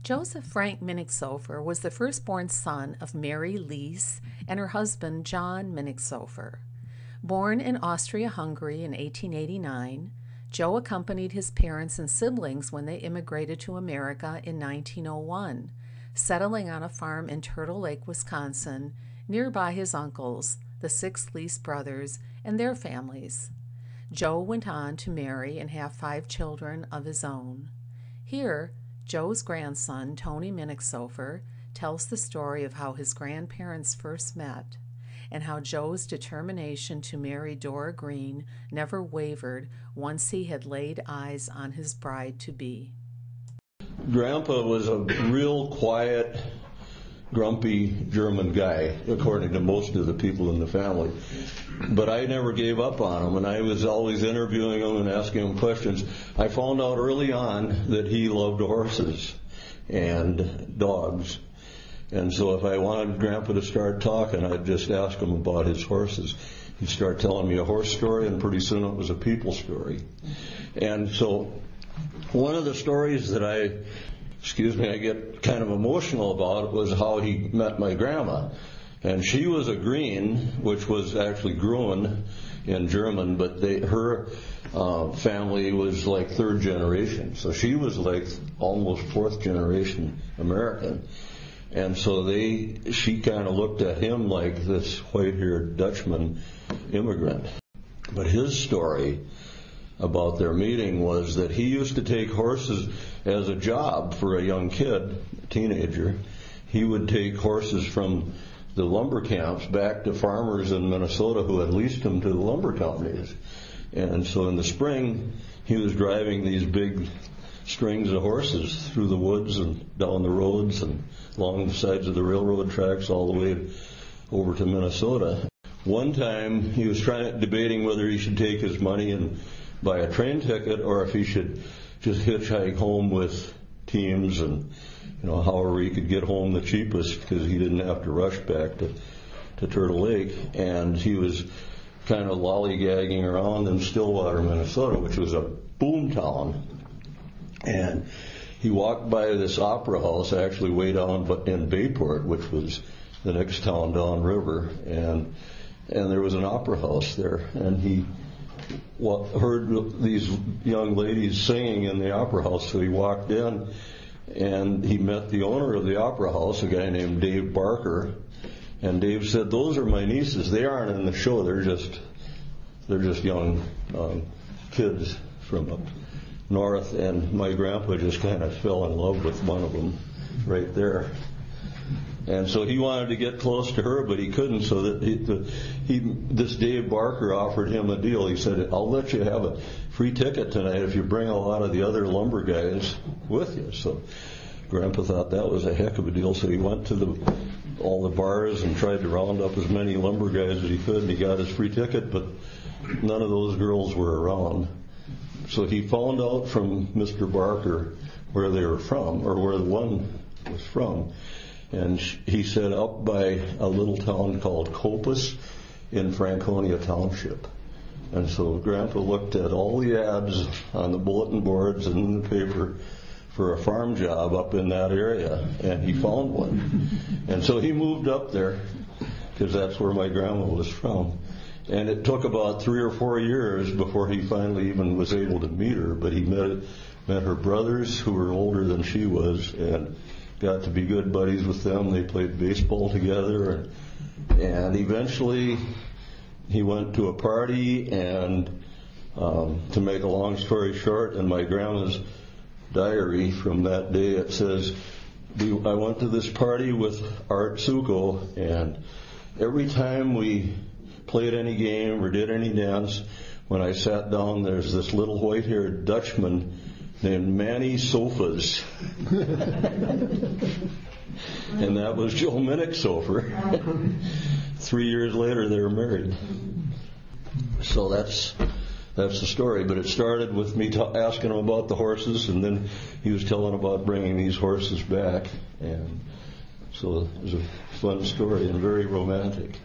Joseph Frank Minnichsoffer was the firstborn son of Mary Leisz and her husband John Minnichsoffer. Born in Austria Hungary in 1889, Joe accompanied his parents and siblings when they immigrated to America in 1901, settling on a farm in Turtle Lake, Wisconsin, nearby his uncles, the 6 Leisz brothers, and their families. Joe went on to marry and have 5 children of his own. Here, Joe's grandson, Tony Minnichsoffer, tells the story of how his grandparents first met and how Joe's determination to marry Dora Green never wavered once he had laid eyes on his bride-to-be. Grandpa was a real quiet, grumpy German guy, according to most of the people in the family. But I never gave up on him, and I was always interviewing him and asking him questions. I found out early on that he loved horses and dogs. And so if I wanted Grandpa to start talking, I'd just ask him about his horses. He'd start telling me a horse story, and pretty soon it was a people story. And so one of the stories that I get kind of emotional about was how he met my grandma. And she was a Green, which was actually Gruen in German, but her family was like 3rd generation. So she was like almost 4th generation American. And so she kind of looked at him like this white-haired Dutchman immigrant. But his story about their meeting was that he used to take horses as a job for a young kid, teenager. He would take horses from the lumber camps back to farmers in Minnesota who had leased them to the lumber companies. And so in the spring, he was driving these big strings of horses through the woods and down the roads and along the sides of the railroad tracks all the way over to Minnesota. One time he was debating whether he should take his money and buy a train ticket or if he should just hitchhike home with teams and however he could get home the cheapest because he didn't have to rush back to Turtle Lake. And he was kind of lollygagging around in Stillwater, Minnesota, which was a boom town. And he walked by this opera house actually way down in Bayport, which was the next town downriver, and there was an opera house there, and he heard these young ladies singing in the opera house, so he walked in and he met the owner of the opera house, a guy named Dave Barker, and Dave said, "Those are my nieces. They aren't in the show. They're just young kids from up north." And my grandpa just kind of fell in love with one of them right there. And so he wanted to get close to her, but he couldn't. So that this Dave Barker offered him a deal. He said, "I'll let you have a free ticket tonight if you bring a lot of the other lumber guys with you." So Grandpa thought that was a heck of a deal. So he went to all the bars and tried to round up as many lumber guys as he could, and he got his free ticket, but none of those girls were around. So he found out from Mr. Barker where they were from, or where the one was from. And he said up by a little town called Copus in Franconia Township. And so Grandpa looked at all the ads on the bulletin boards and in the paper for a farm job up in that area, and he found one. And so he moved up there because that's where my grandma was from. And it took about 3 or 4 years before he finally even was able to meet her, but he met her brothers who were older than she was and got to be good buddies with them. They played baseball together, and eventually he went to a party, and to make a long story short, in my grandma's diary from that day it says, "I went to this party with Art Suko, and every time we played any game or did any dance, when I sat down, there's this little white-haired Dutchman named Manny Sofas." And that was Joe Minnichsoffer. 3 years later, they were married. So that's the story. But it started with me asking him about the horses, and then he was telling about bringing these horses back. And so it was a fun story and very romantic.